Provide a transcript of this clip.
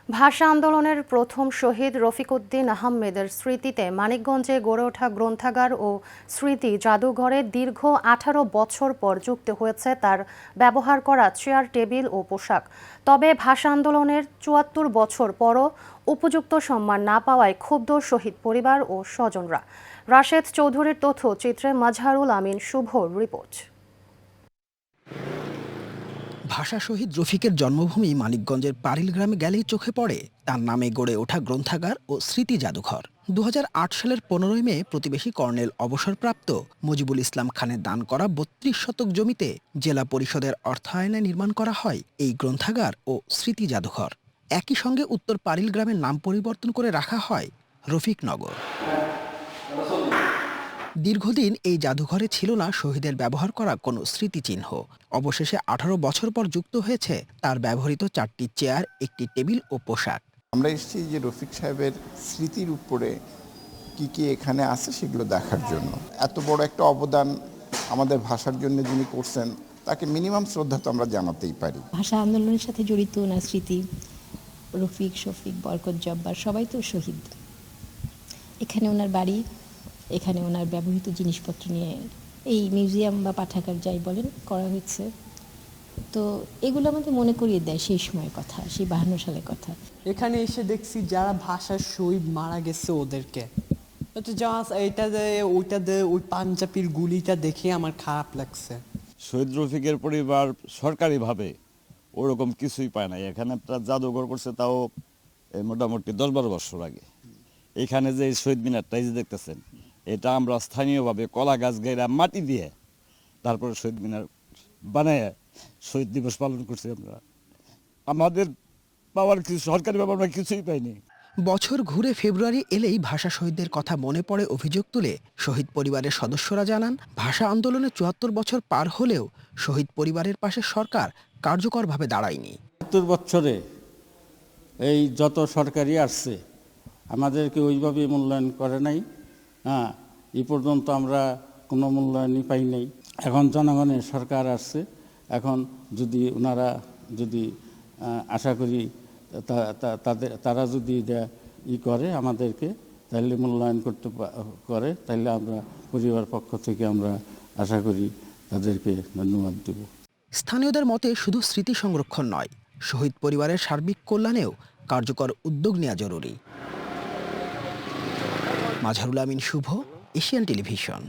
ভাষা আন্দোলনের প্রথম শহীদ রফিকউদ্দীন আহমেদের স্মৃতিতে মানিকগঞ্জে গড়ে ওঠা গ্রন্থাগার ও স্মৃতি জাদুঘরে দীর্ঘ 18 বছর পর যুক্ত হয়েছে তার ব্যবহার করা চেয়ার, টেবিল ও পোশাক। তবে ভাষা আন্দোলনের ৭৪ বছর পরও উপযুক্ত সম্মান না পাওয়ায় ক্ষুব্ধ শহীদ পরিবার ও স্বজনরা। রাশেদ চৌধুরীর তথ্যচিত্রে মাজহারুল আমিন শুভর রিপোর্ট। ভাষা শহীদ রফিকের জন্মভূমি মানিকগঞ্জের পারিল গ্রামে গেলেই চোখে পড়ে তার নামে গড়ে ওঠা গ্রন্থাগার ও স্মৃতি জাদুঘর। ২০০৮ সালের ১৫ মে প্রতিবেশী কর্নেল অবসরপ্রাপ্ত মুজিবুল ইসলাম খানের দান করা ৩২ শতক জমিতে জেলা পরিষদের অর্থায়নে নির্মাণ করা হয় এই গ্রন্থাগার ও স্মৃতি জাদুঘর। একই সঙ্গে উত্তর পারিল গ্রামের নাম পরিবর্তন করে রাখা হয় রফিকনগর। দীর্ঘদিন এই জাদুঘরে ছিল না শহীদের ব্যবহার করা কোনো স্মৃতিচিহ্ন। অবশেষে 18 বছর পর যুক্ত হয়েছে তার ব্যবহৃত 4টি চেয়ার, একটি টেবিল ও পোশাক। আমরা এসেছি যে রফিক সাহেবের স্মৃতির উপরে কি কি এখানে আছে সেগুলো দেখার জন্য। এত বড় একটা অবদান আমাদের ভাষার জন্য যিনি করছেন তাকে মিনিমাম শ্রদ্ধা তো আমরা জানাতেই পারি। ভাষা আন্দোলনের সাথে জড়িত ওনার স্মৃতি, রফিক, শফিক, বরকত, জব্বার সবাই তো শহীদ। এখানে ওনার বাড়ি, এখানে ওনার ব্যবহৃত জিনিসপত্র নিয়ে এই মিউজিয়াম বা পাঠাগার যাই বলেন করা হয়েছে। তো এগুলো আমাদের মনে করিয়ে দেয় সেই সময়ের কথা, সেই 52 সালের কথা। এখানে এসে দেখছি যারা ভাষার শহীদ মারা গেছে ওদেরকে, এইটা ওইটা ওই পাঞ্জাবির গুলিটা দেখে আমার খারাপ লাগছে। শহীদ রফিকের পরিবার সরকারিভাবে ওরকম কিছুই পায় না। এখানে জাদুঘর করছে তাও মোটামুটি 10-12 বছর আগে। এখানে যে শহীদ মিনারটা এই যে দেখতেছেন, এটা আমরা স্থানীয়ভাবে কলা গাছ গাইরা মাটি দিয়ে তারপরে শহীদ মিনার বানায় শহীদ দিবস পালন করছি। আমরা আমাদের পাওয়ার কিছু সরকারিভাবে আমরা কিছুই পাইনি। বছর ঘুরে ফেব্রুয়ারি এলেই ভাষা শহীদদের কথা মনে পড়ে অভিযোগ তুলে শহীদ পরিবারের সদস্যরা জানান, ভাষা আন্দোলনে ৭৪ বছর পার হলেও শহীদ পরিবারের পাশে সরকার কার্যকরভাবে দাঁড়ায়নি। ৭৪ বছরে এই যত সরকারি আসছে আমাদেরকে ওইভাবে মূল্যায়ন করে নাই। এই পর্যন্ত আমরা কোনো মূল্যায়নই পাই নাই। এখন জনগণের সরকার আসছে, এখন যদি ওনারা যদি আশা করি তারা যদি করে আমাদেরকে, তাহলে মূল্যায়ন করে, তাহলে আমরা পরিবার পক্ষ থেকে আমরা আশা করি তাদেরকে ধন্যবাদ দেব। স্থানীয়দের মতে শুধু স্মৃতি সংরক্ষণ নয়, শহীদ পরিবারের সার্বিক কল্যাণেও কার্যকর উদ্যোগ নেওয়া জরুরি। মাজহারুল আমিন শুভ, এশিয়ান টেলিভিশন।